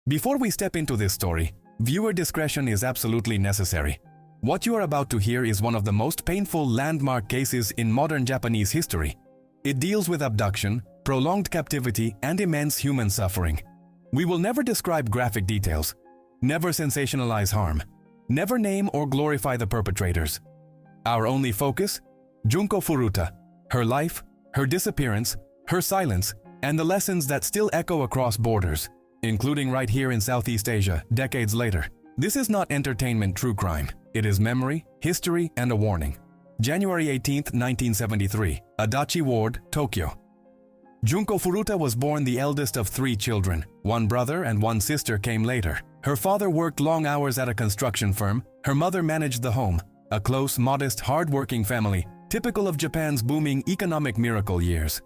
Before we step into this story, viewer discretion is absolutely necessary. What you are about to hear is one of the most painful landmark cases in modern Japanese history. It deals with abduction, prolonged captivity, and immense human suffering. We will never describe graphic details, never sensationalize harm, never name or glorify the perpetrators. Our only focus? Junko Furuta, her life, her disappearance, her silence, and the lessons that still echo across borders, including right here in Southeast Asia, decades later. This is not entertainment true crime. It is memory, history, and a warning. January 18, 1973, Adachi Ward, Tokyo. Junko Furuta was born the eldest of 3 children. 1 brother and 1 sister came later. Her father worked long hours at a construction firm. Her mother managed the home, a close, modest, hard-working family, typical of Japan's booming economic miracle years.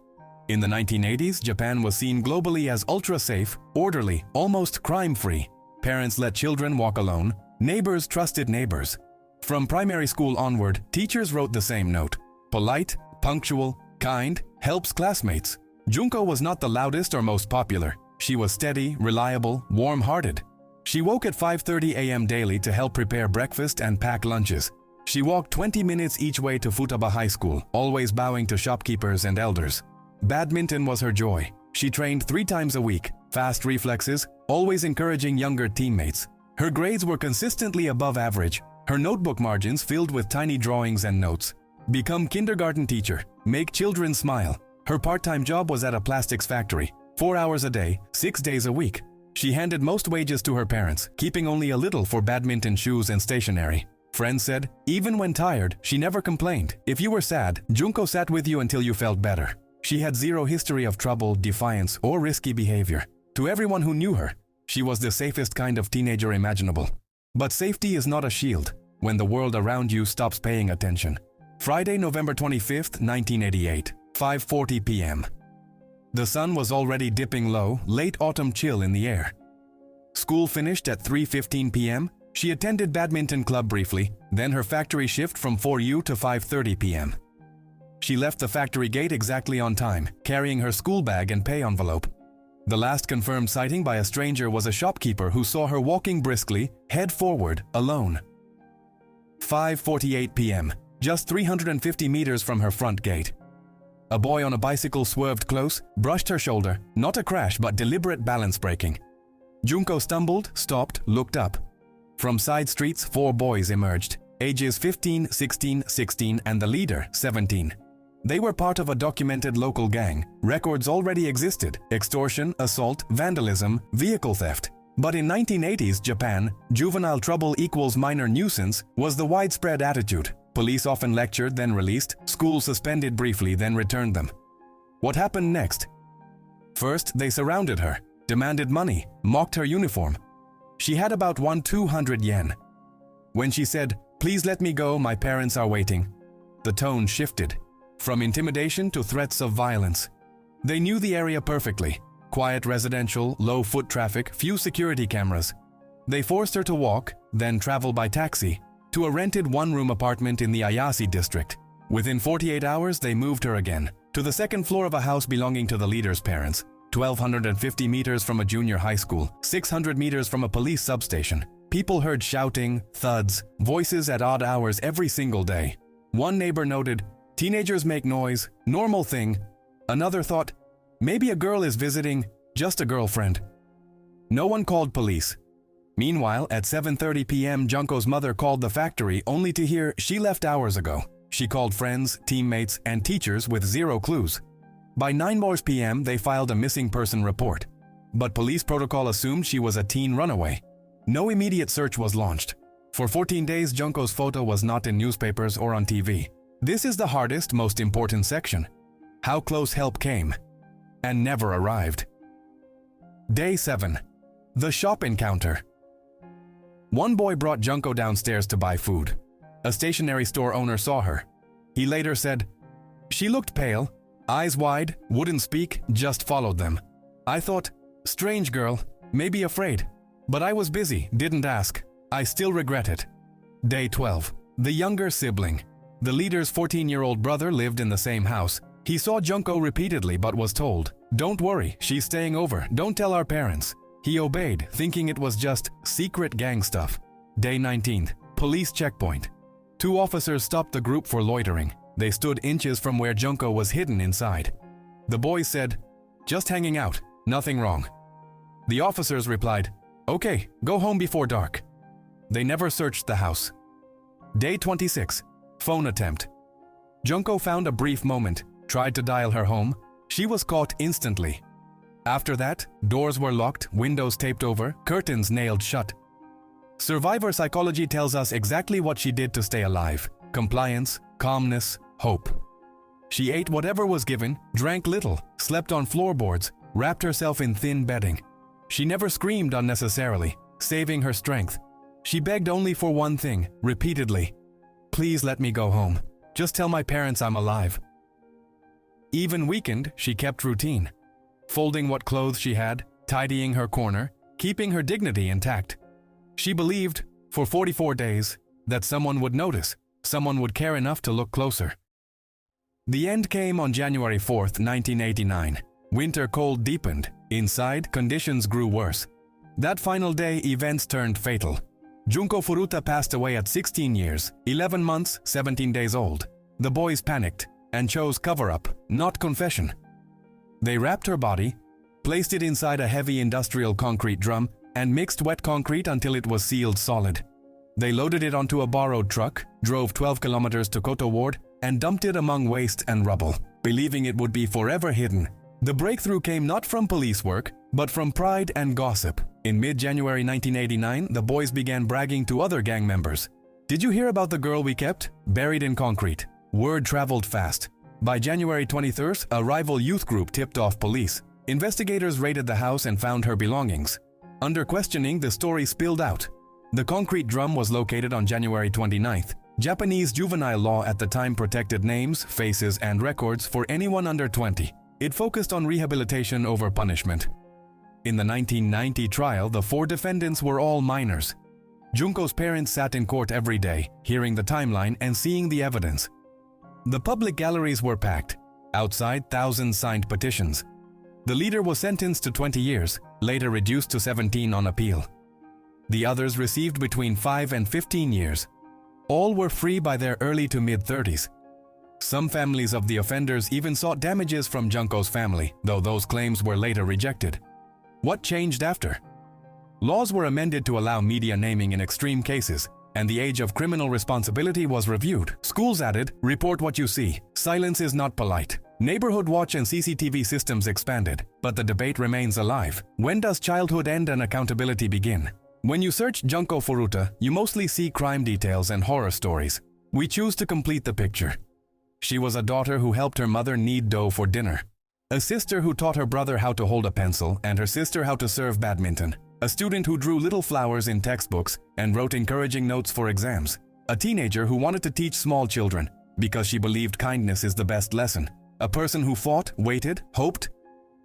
In the 1980s, Japan was seen globally as ultra-safe, orderly, almost crime-free. Parents let children walk alone. Neighbors trusted neighbors. From primary school onward, teachers wrote the same note. Polite, punctual, kind, helps classmates. Junko was not the loudest or most popular. She was steady, reliable, warm-hearted. She woke at 5:30 a.m. daily to help prepare breakfast and pack lunches. She walked 20 minutes each way to Furuta High School, always bowing to shopkeepers and elders. Badminton was her joy. She trained 3 times a week, fast reflexes, always encouraging younger teammates. Her grades were consistently above average, her notebook margins filled with tiny drawings and notes. Become kindergarten teacher, make children smile. Her part-time job was at a plastics factory, 4 hours a day, 6 days a week. She handed most wages to her parents, keeping only a little for badminton shoes and stationery. Friends said, even when tired, she never complained. If you were sad, Junko sat with you until you felt better. She had zero history of trouble, defiance, or risky behavior. To everyone who knew her, she was the safest kind of teenager imaginable. But safety is not a shield when the world around you stops paying attention. Friday, November 25, 1988, 5:40 p.m. The sun was already dipping low, late autumn chill in the air. School finished at 3:15 p.m. She attended badminton club briefly, then her factory shift from 4U to 5:30 p.m. She left the factory gate exactly on time, carrying her school bag and pay envelope. The last confirmed sighting by a stranger was a shopkeeper who saw her walking briskly, head forward, alone. 5:48 p.m., just 350 meters from her front gate. A boy on a bicycle swerved close, brushed her shoulder, not a crash but deliberate balance breaking. Junko stumbled, stopped, looked up. From side streets, 4 boys emerged, ages 15, 16, 16, and the leader, 17. They were part of a documented local gang. Records already existed: extortion, assault, vandalism, vehicle theft. But in 1980s Japan, juvenile trouble equals minor nuisance was the widespread attitude. Police often lectured, then released. Schools suspended briefly, then returned them. What happened next? First, they surrounded her, demanded money, mocked her uniform. She had about 200 yen. When she said, "Please let me go, my parents are waiting," the tone shifted. From intimidation to threats of violence. They knew the area perfectly. Quiet residential, low foot traffic, few security cameras. They forced her to walk, then travel by taxi, to a rented 1-room apartment in the Ayase district. Within 48 hours, they moved her again, to the 2nd floor of a house belonging to the leader's parents, 1,250 meters from a junior high school, 600 meters from a police substation. People heard shouting, thuds, voices at odd hours every single day. One neighbor noted, "Teenagers make noise, normal thing." Another thought, "Maybe a girl is visiting, just a girlfriend." No one called police. Meanwhile, at 7:30 p.m., Junko's mother called the factory only to hear she left hours ago. She called friends, teammates, and teachers with zero clues. By 9 p.m., they filed a missing person report. But police protocol assumed she was a teen runaway. No immediate search was launched. For 14 days, Junko's photo was not in newspapers or on TV. This is the hardest, most important section. How close help came and never arrived. Day 7. The shop encounter. One boy brought Junko downstairs to buy food. A stationery store owner saw her. He later said, "She looked pale, eyes wide, wouldn't speak, just followed them. I thought, strange girl, maybe afraid. But I was busy, didn't ask. I still regret it." Day 12. The younger sibling. The leader's 14-year-old brother lived in the same house. He saw Junko repeatedly but was told, "Don't worry, she's staying over, don't tell our parents." He obeyed, thinking it was just secret gang stuff. Day 19th, police checkpoint. Two officers stopped the group for loitering. They stood inches from where Junko was hidden inside. The boys said, "Just hanging out, nothing wrong." The officers replied, "Okay, go home before dark." They never searched the house. Day 26, phone attempt. Junko found a brief moment, tried to dial her home. She was caught instantly. After that, doors were locked, windows taped over, curtains nailed shut. Survivor psychology tells us exactly what she did to stay alive: compliance, calmness, hope. She ate whatever was given, drank little, slept on floorboards, wrapped herself in thin bedding. She never screamed unnecessarily, saving her strength. She begged only for one thing, repeatedly: "Please let me go home. Just tell my parents I'm alive." Even weakened, she kept routine, folding what clothes she had, tidying her corner, keeping her dignity intact. She believed, for 44 days, that someone would notice, someone would care enough to look closer. The end came on January 4th, 1989. Winter cold deepened. Inside, conditions grew worse. That final day, events turned fatal. Junko Furuta passed away at 16 years, 11 months, 17 days old. The boys panicked and chose cover-up, not confession. They wrapped her body, placed it inside a heavy industrial concrete drum, and mixed wet concrete until it was sealed solid. They loaded it onto a borrowed truck, drove 12 kilometers to Koto Ward, and dumped it among waste and rubble, believing it would be forever hidden. The breakthrough came not from police work, but from pride and gossip. In mid-January 1989, the boys began bragging to other gang members. "Did you hear about the girl we kept? Buried in concrete." Word traveled fast. By January 23rd, a rival youth group tipped off police. Investigators raided the house and found her belongings. Under questioning, the story spilled out. The concrete drum was located on January 29th. Japanese juvenile law at the time protected names, faces, and records for anyone under 20. It focused on rehabilitation over punishment. In the 1990 trial, the 4 defendants were all minors. Junko's parents sat in court every day, hearing the timeline and seeing the evidence. The public galleries were packed. Outside, thousands signed petitions. The leader was sentenced to 20 years, later reduced to 17 on appeal. The others received between 5 and 15 years. All were free by their early to mid-30s. Some families of the offenders even sought damages from Junko's family, though those claims were later rejected. What changed after? Laws were amended to allow media naming in extreme cases, and the age of criminal responsibility was reviewed. Schools added, "Report what you see. Silence is not polite." Neighborhood watch and CCTV systems expanded, but the debate remains alive. When does childhood end and accountability begin? When you search Junko Furuta, you mostly see crime details and horror stories. We choose to complete the picture. She was a daughter who helped her mother knead dough for dinner. A sister who taught her brother how to hold a pencil and her sister how to serve badminton. A student who drew little flowers in textbooks and wrote encouraging notes for exams. A teenager who wanted to teach small children because she believed kindness is the best lesson. A person who fought, waited, hoped,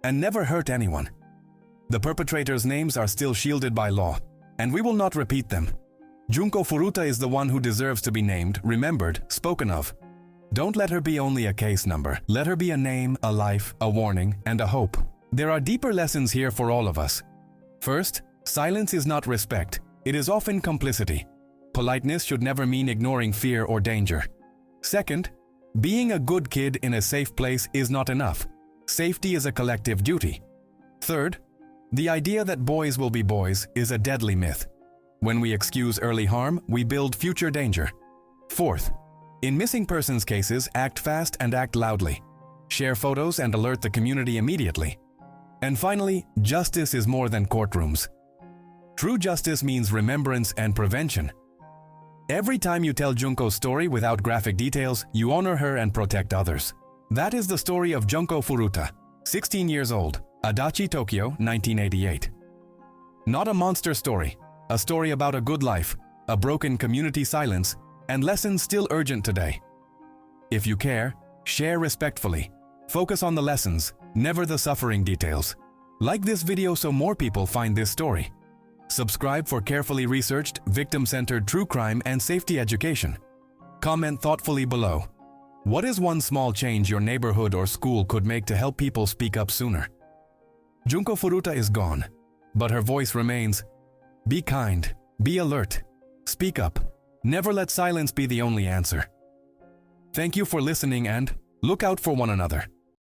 and never hurt anyone. The perpetrators' names are still shielded by law, and we will not repeat them. Junko Furuta is the one who deserves to be named, remembered, spoken of. Don't let her be only a case number. Let her be a name, a life, a warning, and a hope. There are deeper lessons here for all of us. First, silence is not respect. It is often complicity. Politeness should never mean ignoring fear or danger. Second, being a good kid in a safe place is not enough. Safety is a collective duty. Third, the idea that boys will be boys is a deadly myth. When we excuse early harm, we build future danger. Fourth, in missing persons cases, act fast and act loudly. Share photos and alert the community immediately. And finally, justice is more than courtrooms. True justice means remembrance and prevention. Every time you tell Junko's story without graphic details, you honor her and protect others. That is the story of Junko Furuta, 16 years old, Adachi, Tokyo, 1988. Not a monster story, a story about a good life, a broken community silence, and lessons still urgent today. If you care, share respectfully. Focus on the lessons, never the suffering details. Like this video so more people find this story. Subscribe for carefully researched, victim-centered true crime and safety education. Comment thoughtfully below. What is one small change your neighborhood or school could make to help people speak up sooner? Junko Furuta is gone, but her voice remains. Be kind, be alert, speak up. Never let silence be the only answer. Thank you for listening and look out for one another.